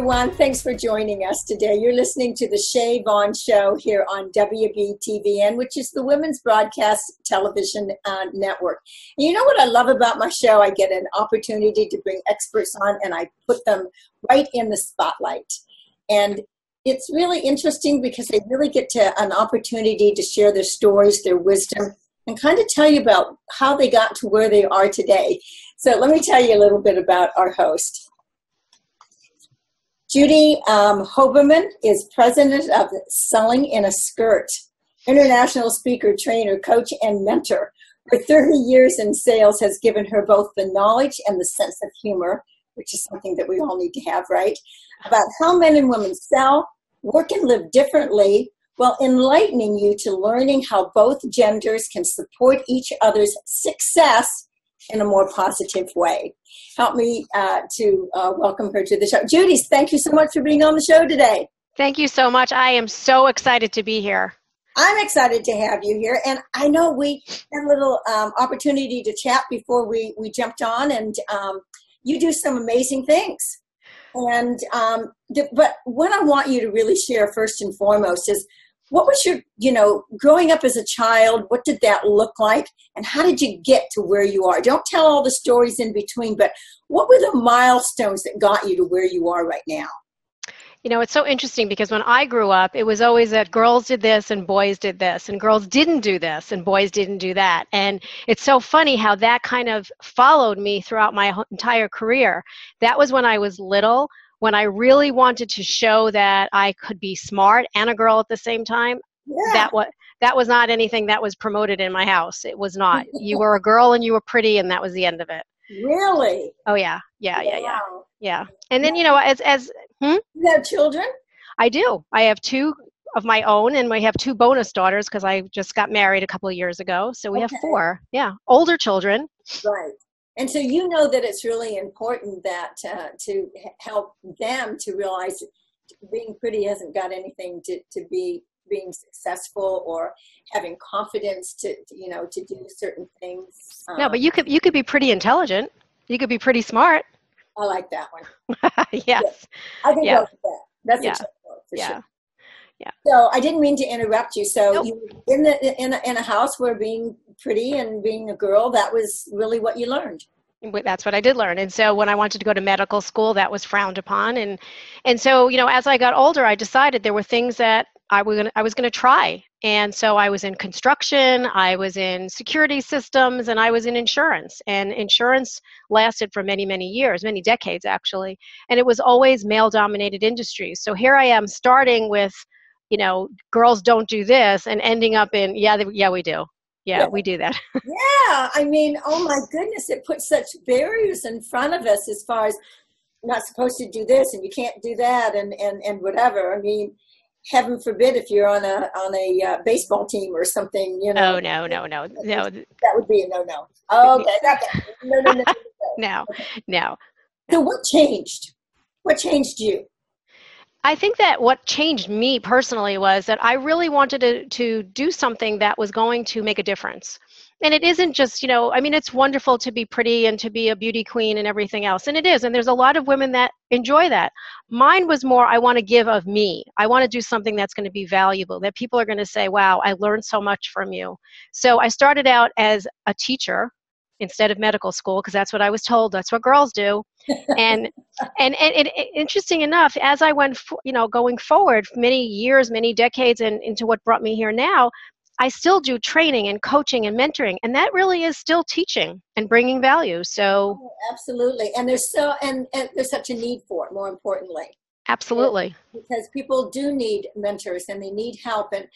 everyone. Thanks for joining us today. You're listening to the Shea, Vaughn Show here on WBTVN, which is the Women's Broadcast Television Network. And you know what I love about my show? I get an opportunity to bring experts on, and I put them right in the spotlight. And it's really interesting because they really get to an opportunity to share their stories, their wisdom, and kind of tell you about how they got to where they are today. So let me tell you a little bit about our host. Judy Hoberman is president of Selling in a Skirt, international speaker, trainer, coach, and mentor. Her 30 years in sales has given her both the knowledge and the sense of humor, which is something that we all need to have, right? About how men and women sell, work, and live differently, while enlightening you to learning how both genders can support each other's success in a more positive way. Help me to welcome her to the show. Judy, thank you so much for being on the show today. Thank you so much. I am so excited to be here. I'm excited to have you here. And I know we had a little opportunity to chat before we jumped on, and you do some amazing things. And but what I want you to really share first and foremost is, what was your, growing up as a child, what did that look like? And how did you get to where you are? Don't tell all the stories in between, but what were the milestones that got you to where you are right now? You know, it's so interesting because when I grew up, it was always that girls did this and boys did this, and girls didn't do this and boys didn't do that. And it's so funny how that kind of followed me throughout my entire career. That was when I was little. When I really wanted to show that I could be smart and a girl at the same time, that was not anything that was promoted in my house. It was not. You were a girl and you were pretty, and that was the end of it. Really? Oh yeah. And then you have children? I do. I have two of my own, and we have two bonus daughters because I just got married a couple of years ago. So we have four. Yeah, older children. Right. And so you know that it's really important that to help them to realize being pretty hasn't got anything to be being successful or having confidence to do certain things. No, but you could be pretty intelligent. You could be pretty smart. I like that one. Yes. Yeah. I can go with that. That's a tough one for sure. Yeah. So I didn't mean to interrupt you. So Nope. You in a house where being pretty and being a girl, that was really what you learned. That's what I did learn. And so when I wanted to go to medical school, that was frowned upon. And so, as I got older, I decided there were things that I was going to try. And so I was in construction, I was in security systems, and I was in insurance. And insurance lasted for many, many years, many decades actually. And it was always male-dominated industries. So here I am starting with, girls don't do this, and ending up in, we do. Yeah, we do that. Yeah, I mean, oh my goodness, it puts such barriers in front of us as far as not supposed to do this and you can't do that and whatever. I mean, heaven forbid if you're on a baseball team or something, Oh, no. That would be a no-no. Oh, okay, No. So what changed? What changed you? I think that what changed me personally was that I really wanted to do something that was going to make a difference. And it isn't just, it's wonderful to be pretty and to be a beauty queen and everything else. And it is. And there's a lot of women that enjoy that. Mine was more, I want to give of me. I want to do something that's going to be valuable, that people are going to say, wow, I learned so much from you. So I started out as a teacher instead of medical school, because that's what I was told. That's what girls do. And interesting enough, as I went, going forward many years, many decades, and into what brought me here now, I still do training and coaching and mentoring, and that really is still teaching and bringing value. So absolutely, and there's such a need for it. More importantly. Absolutely. Because people do need mentors and they need help. And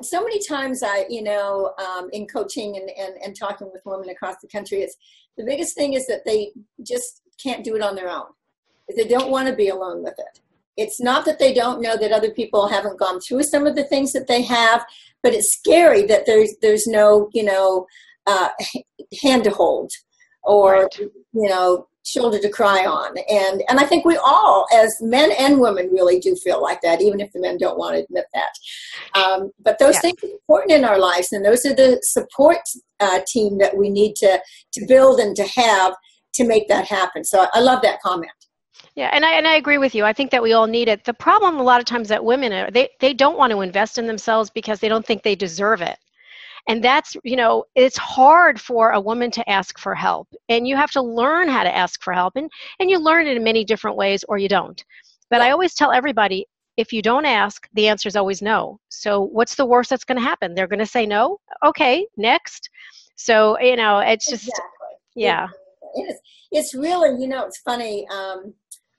so many times in coaching and talking with women across the country, it's the biggest thing is that they just can't do it on their own. They don't want to be alone with it. It's not that they don't know that other people haven't gone through some of the things that they have, but it's scary that there's no, hand to hold or, right. Shoulder to cry on. And I think we all, as men and women, really do feel like that, even if the men don't want to admit that. But those things are important in our lives, and those are the support team that we need to build and to have to make that happen. So I love that comment. Yeah, and I agree with you. I think that we all need it. The problem a lot of times that women are, they don't want to invest in themselves because they don't think they deserve it. And that's, it's hard for a woman to ask for help. And you have to learn how to ask for help. And you learn it in many different ways or you don't. But Yeah. I always tell everybody, if you don't ask, the answer is always no. So what's the worst that's going to happen? They're going to say no. Okay, next. So, it's just, Exactly. yeah. It's really, it's funny.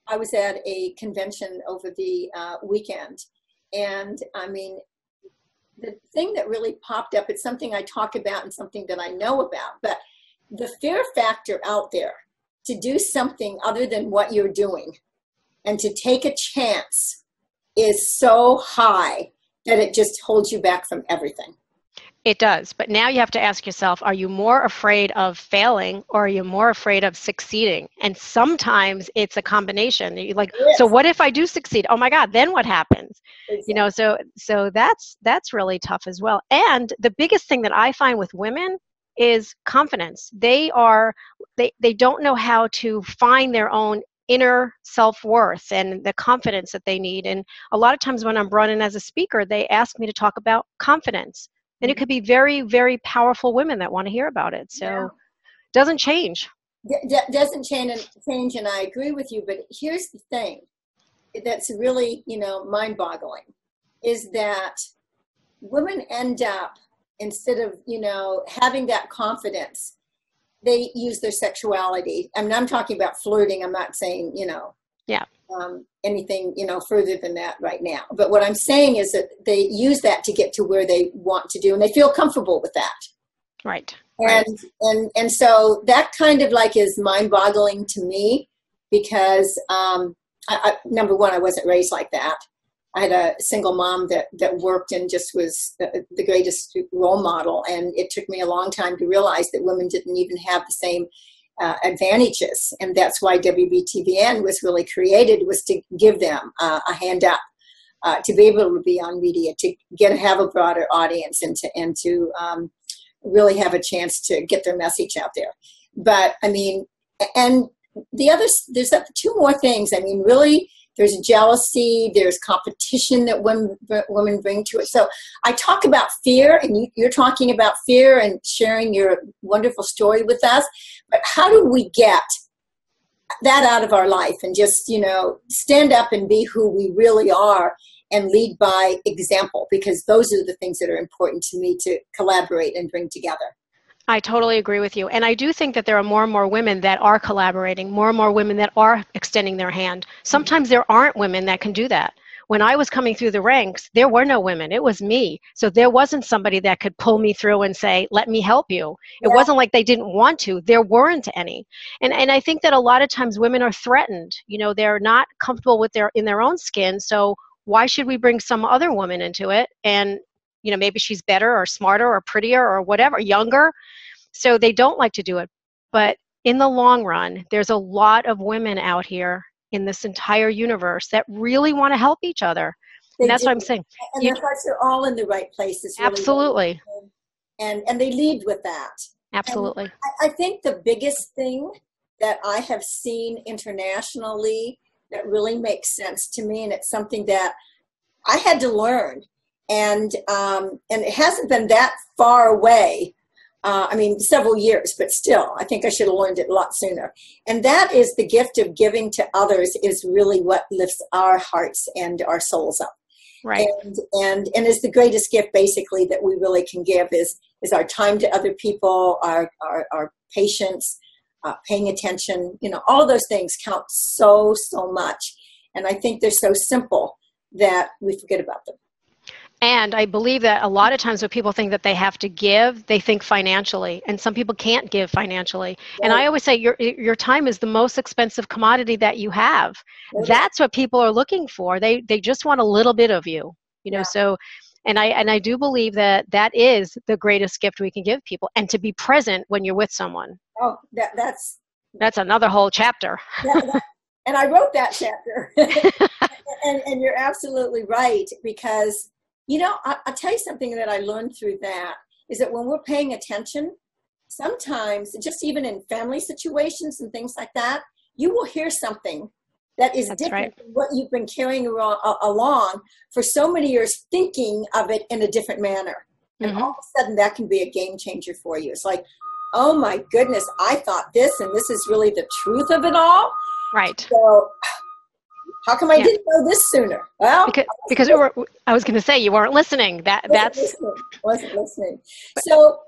I was at a convention over the weekend, and I mean, the thing that really popped up, it's something I talk about and something that I know about, but the fear factor out there to do something other than what you're doing and to take a chance is so high that it just holds you back from everything. It does. But now you have to ask yourself, are you more afraid of failing or are you more afraid of succeeding? And sometimes it's a combination. You're like, Yes. so what if I do succeed? Oh my God, then what happens? Exactly. So that's really tough as well. And the biggest thing that I find with women is confidence. They don't know how to find their own inner self-worth and the confidence that they need. And a lot of times when I'm brought in as a speaker, they ask me to talk about confidence. And it could be very, very powerful women that want to hear about it. So it doesn't change. Doesn't change, and I agree with you. But here's the thing that's really, mind-boggling, is that women end up, instead of, having that confidence, they use their sexuality. I mean, I'm talking about flirting. I'm not saying, Yeah. anything, further than that right now. But what I'm saying is that they use that to get to where they want to do, and they feel comfortable with that. Right. And so that kind of like is mind-boggling to me because, number one, I wasn't raised like that. I had a single mom that worked and just was the greatest role model. And it took me a long time to realize that women didn't even have the same advantages, and that's why WBTVN was really created, was to give them a hand up, to be able to be on media, to have a broader audience, and to really have a chance to get their message out there. But I mean, and there's two more things. I mean, really, there's jealousy, there's competition that women bring to it. So I talk about fear, and you're talking about fear and sharing your wonderful story with us. But how do we get that out of our life and just, stand up and be who we really are and lead by example? Because those are the things that are important to me to collaborate and bring together. I totally agree with you. And I do think that there are more and more women that are collaborating, more and more women that are extending their hand. Sometimes there aren't women that can do that. When I was coming through the ranks, there were no women. It was me. So there wasn't somebody that could pull me through and say, let me help you. It wasn't like they didn't want to. There weren't any. And I think that a lot of times women are threatened. They're not comfortable in their own skin. So why should we bring some other woman into it? And maybe she's better or smarter or prettier or whatever, younger. So they don't like to do it. But in the long run, there's a lot of women out here in this entire universe that really want to help each other. And that's what I'm saying. And their hearts are all in the right places. Really. Absolutely. And they lead with that. Absolutely. And I think the biggest thing that I have seen internationally that really makes sense to me, and it's something that I had to learn, and it hasn't been that far away. Several years, but still, I think I should have learned it a lot sooner. And that is the gift of giving to others is really what lifts our hearts and our souls up. Right. And is the greatest gift basically that we really can give is our time to other people, our patience, paying attention. All of those things count so much. And I think they're so simple that we forget about them. And I believe that a lot of times when people think that they have to give, they think financially, and some people can't give financially. Right. And I always say your time is the most expensive commodity that you have. Right. That's what people are looking for. They just want a little bit of you, know. So, and I do believe that is the greatest gift we can give people, and to be present when you're with someone. Oh, that's another whole chapter. And I wrote that chapter, and you're absolutely right, because. I'll tell you something that I learned through that is that when we're paying attention, sometimes just even in family situations and things like that, you will hear something that is That's different right. from what you've been carrying along for so many years, thinking of it in a different manner. And all of a sudden that can be a game changer for you. It's like, oh my goodness, I thought this, and this is really the truth of it all. Right. So how come I didn't know this sooner? Well, because I was going to say you weren't listening. Wasn't listening. So,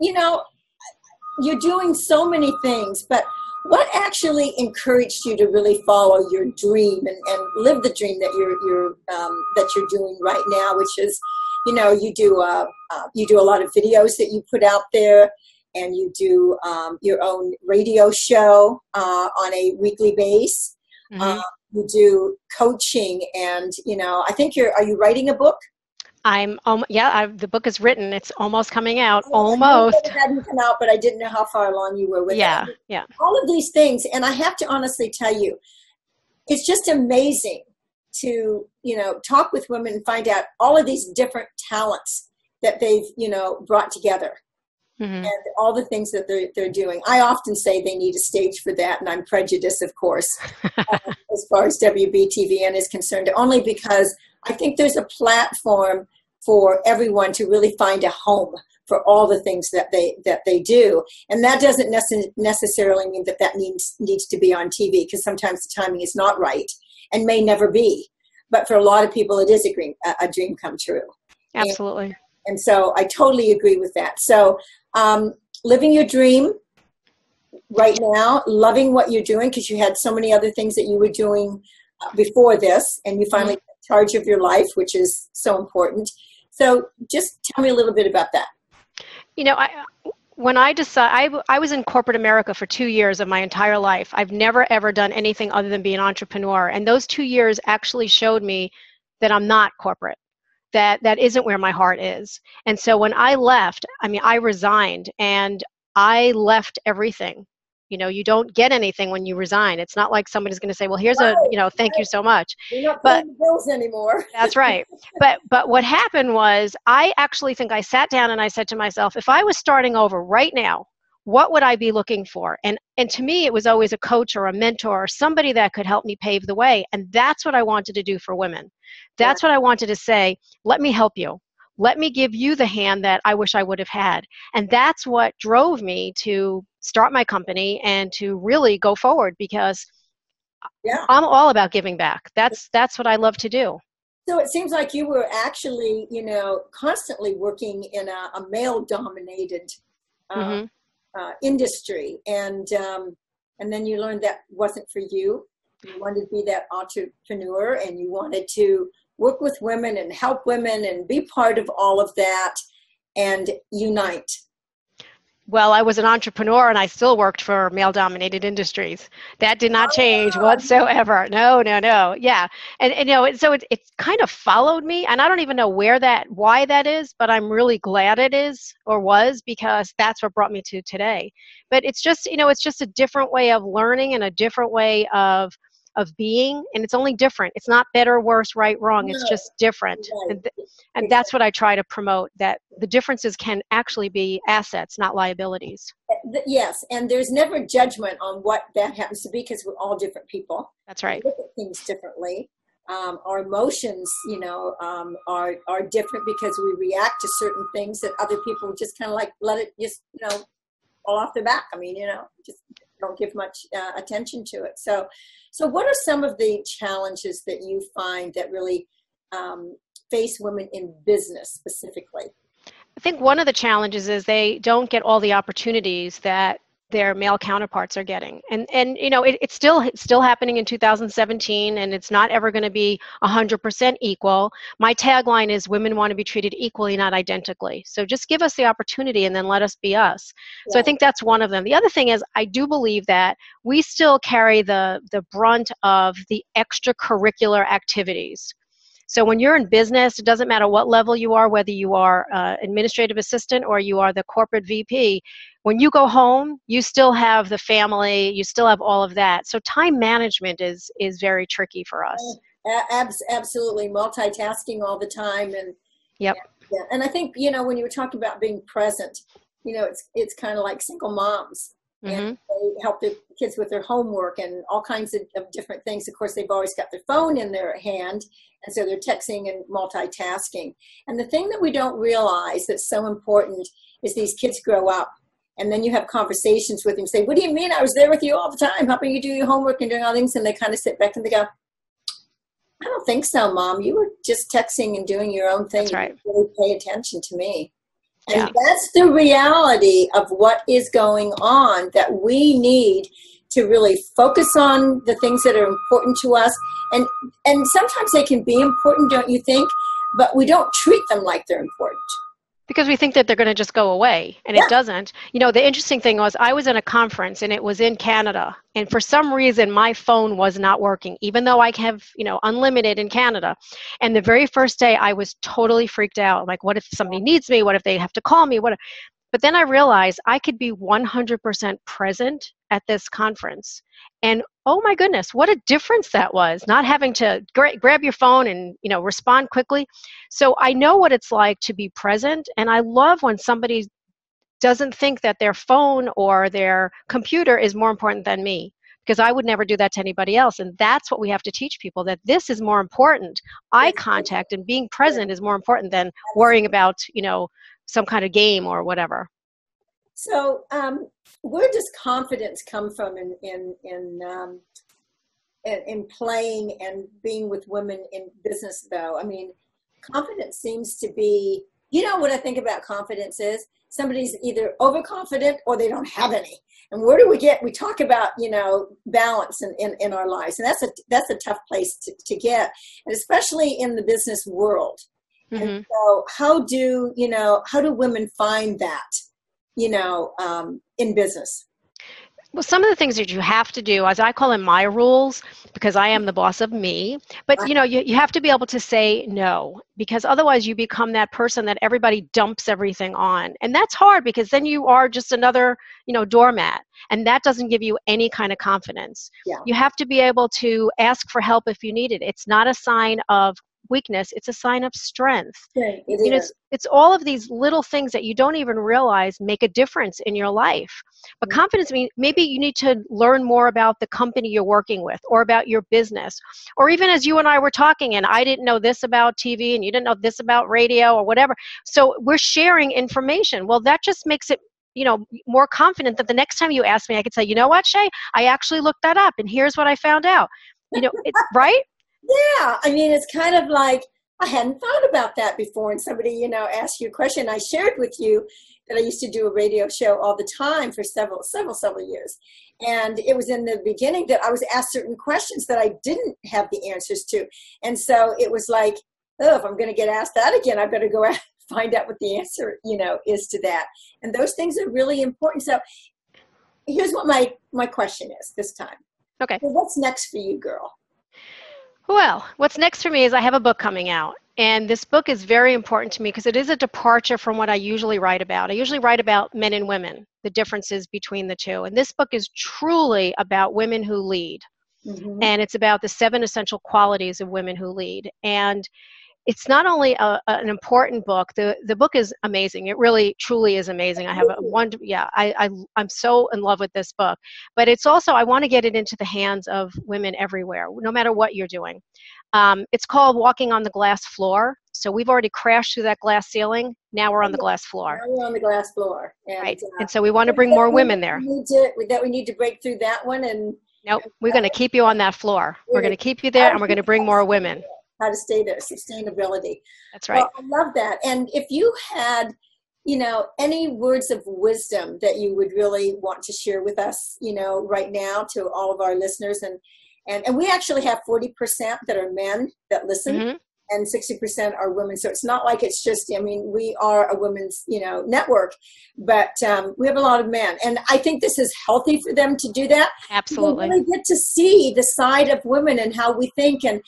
you're doing so many things, but what actually encouraged you to really follow your dream and live the dream that you're doing right now, which is, you do a lot of videos that you put out there, and you do your own radio show on a weekly basis. You do coaching, and I think are you writing a book? The book is written. It's almost coming out. Almost. It hadn't come out, but I didn't know how far along you were with it. Yeah. All of these things, and I have to honestly tell you, it's just amazing to talk with women and find out all of these different talents that they've brought together. And all the things that they're doing. I often say they need a stage for that, and I'm prejudiced, of course, as far as WBTVN is concerned, only because I think there's a platform for everyone to really find a home for all the things that they do. And that doesn't necessarily mean that needs to be on TV, because sometimes the timing is not right and may never be. But for a lot of people, it is a dream come true. Absolutely. And so I totally agree with that. So living your dream right now, loving what you're doing, because you had so many other things that you were doing before this, and you finally took charge of your life, which is so important. So just tell me a little bit about that. When I decided, I was in corporate America for 2 years of my entire life. I've never, ever done anything other than be an entrepreneur. And those 2 years actually showed me that I'm not corporate. That isn't where my heart is. And so when I left, I resigned, and I left everything. You don't get anything when you resign. It's not like somebody's going to say, well, here's thank you so much. You're not paying the bills anymore. That's right. But what happened was, I actually think I sat down and I said to myself, if I was starting over right now, what would I be looking for? And to me, it was always a coach or a mentor or somebody that could help me pave the way. And that's what I wanted to do for women. That's what I wanted to say. Let me help you. Let me give you the hand that I wish I would have had. And that's what drove me to start my company and to really go forward, because I'm all about giving back. That's what I love to do. So it seems like you were actually, constantly working in a male-dominated industry, and then you learned that wasn't for you. You wanted to be that entrepreneur, and you wanted to work with women and help women and be part of all of that and unite. Well, I was an entrepreneur, and I still worked for male-dominated industries. That did not change whatsoever. No. Yeah, and so it's kind of followed me, and I don't even know why that is, but I'm really glad it is or was, because that's what brought me to today. But it's just a different way of learning and a different way of being, and it's only different. It's not better, worse, right, wrong. It's just different. Right. And that's what I try to promote, that the differences can actually be assets, not liabilities. Yes, and there's never judgment on what that happens to be, because we're all different people. That's right. We look at things differently. Our emotions, are different, because we react to certain things that other people just kind of like let it just, fall off their back. Just don't give much attention to it. So what are some of the challenges that you find that really face women in business specifically? I think one of the challenges is they don't get all the opportunities that their male counterparts are getting. And it's still happening in 2017, and it's not ever going to be 100% equal. My tagline is, women want to be treated equally, not identically. So just give us the opportunity, and then let us be us. Yeah. So I think that's one of them. The other thing is, I do believe that we still carry the brunt of the extracurricular activities. So when you're in business, it doesn't matter what level you are, whether you are administrative assistant or you are the corporate VP. When you go home, you still have the family, you still have all of that. So time management is very tricky for us. Absolutely, multitasking all the time, and yep. Yeah. And I think when you were talking about being present, it's kind of like single moms. and Mm-hmm. they help the kids with their homework and all kinds of different things. Of course, they've always got their phone in their hand, and so they're texting and multitasking. And the thing that we don't realize that's so important is these kids grow up, and then you have conversations with them, say, what do you mean? I was there with you all the time, helping you do your homework and doing all things. And they kind of sit back and they go, I don't think so, Mom. You were just texting and doing your own thing. That's right. You didn't really pay attention to me. And Yeah. that's the reality of what is going on, that we need to really focus on the things that are important to us. And sometimes they can be important, don't you think? But we don't treat them like they're important. Because we think that they're going to just go away, and it doesn't. You know, the interesting thing was I was in a conference, and it was in Canada, and for some reason my phone was not working, even though I have, you know, unlimited in Canada. And the very first day I was totally freaked out. Like, what if somebody needs me? What if they have to call me? But then I realized I could be 100% present at this conference. And oh my goodness, what a difference that was, not having to grab your phone and, you know, respond quickly. So I know what it's like to be present. And I love when somebody doesn't think that their phone or their computer is more important than me, because I would never do that to anybody else. And that's what we have to teach people, that this is more important. Eye contact and being present is more important than worrying about, you know, some kind of game or whatever. So where does confidence come from in playing and being with women in business, though? I mean, confidence seems to be, you know what I think about confidence is somebody's either overconfident or they don't have any. And where do we talk about, you know, balance in our lives. And that's a tough place to get, and especially in the business world. Mm-hmm. And so how do women find that, you know, in business? Well, some of the things that you have to do, as I call them my rules, because I am the boss of me, but you know, you have to be able to say no, because otherwise you become that person that everybody dumps everything on. And that's hard, because then you are just another, you know, doormat, and that doesn't give you any kind of confidence. Yeah. You have to be able to ask for help if you need it. It's not a sign of weakness, it's a sign of strength. Okay, you know, it's all of these little things that you don't even realize make a difference in your life. But confidence means maybe you need to learn more about the company you're working with, or about your business, or even as you and I were talking, and I didn't know this about TV and you didn't know this about radio or whatever. So we're sharing information. Well, that just makes it, you know, more confident that the next time you ask me, I could say, you know what, Shea, I actually looked that up and here's what I found out. You know, it's right. Yeah, I mean, it's kind of like, I hadn't thought about that before, and somebody, you know, asked you a question. I shared with you that I used to do a radio show all the time for several years, and it was in the beginning that I was asked certain questions that I didn't have the answers to, and so it was like, oh, if I'm going to get asked that again, I better go out and find out what the answer, you know, is to that. And those things are really important. So here's what my question is this time. Okay. So what's next for you, girl? Well, what's next for me is I have a book coming out, and this book is very important to me because it is a departure from what I usually write about. I usually write about men and women, the differences between the two, and this book is truly about women who lead, and it's about the 7 essential qualities of women who lead. And it's not only an important book. The book is amazing. It really, truly is amazing. I have I'm so in love with this book. But it's also, I want to get it into the hands of women everywhere, no matter what you're doing. It's called Walking on the Glass Floor. So we've already crashed through that glass ceiling. Now we're on the glass floor. Now we're on the glass floor. And, right. And so we want to bring more women there. We need to break through that one. And nope, we're going to keep you on that floor. We're going to keep you there, and we're going to bring more women. How to stay there, sustainability. That's right. Well, I love that. And if you had, you know, any words of wisdom that you would really want to share with us, you know, right now to all of our listeners, and we actually have 40% that are men that listen, and 60% are women. So it's not like it's just, I mean, we are a women's, you know, network, but we have a lot of men. And I think this is healthy for them to do that. Absolutely. We really get to see the side of women and how we think and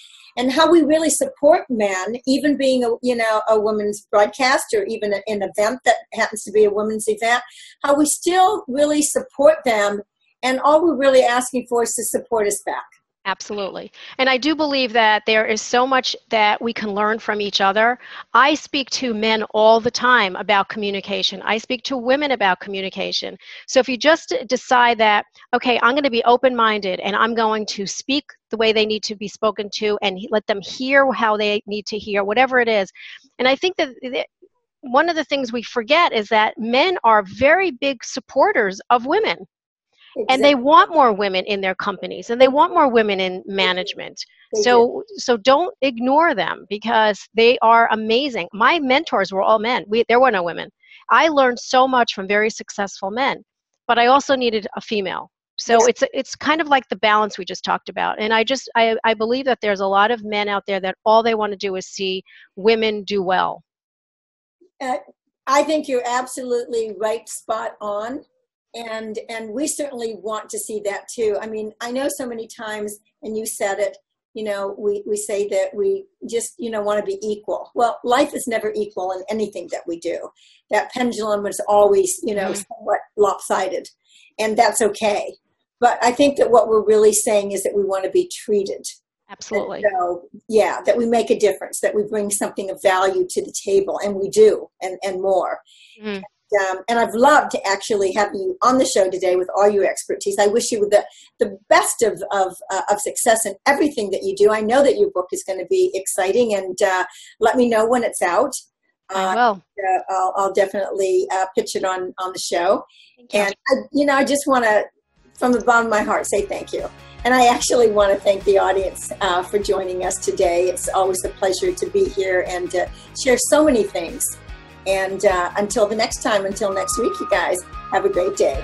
how we really support men, even being a women's broadcast, or even an event that happens to be a women's event, how we still really support them. And all we're really asking for is to support us back. Absolutely. And I do believe that there is so much that we can learn from each other. I speak to men all the time about communication. I speak to women about communication. So if you just decide that, okay, I'm going to be open-minded and I'm going to speak the way they need to be spoken to and let them hear how they need to hear, whatever it is. And I think that one of the things we forget is that men are very big supporters of women. Exactly. And they want more women in their companies, and they want more women in management. So don't ignore them, because they are amazing. My mentors were all men. There were no women. I learned so much from very successful men, but I also needed a female. So it's kind of like the balance we just talked about. And I believe that there's a lot of men out there that all they want to do is see women do well. I think you're absolutely right, spot on. And we certainly want to see that too. I mean, I know so many times, and you said it, we say that we just, want to be equal. Well, life is never equal in anything that we do. That pendulum is always, somewhat lopsided, and that's okay. But I think that what we're really saying is that we want to be treated. Absolutely. That we make a difference, that we bring something of value to the table, and we do, and more. Mm. And I've loved to actually have you on the show today with all your expertise. I wish you the best of success in everything that you do. I know that your book is going to be exciting, and let me know when it's out. I will. I'll definitely pitch it on the show. And I just want to, from the bottom of my heart, say thank you. And I actually want to thank the audience for joining us today. It's always a pleasure to be here and share so many things. And until next week, you guys, have a great day.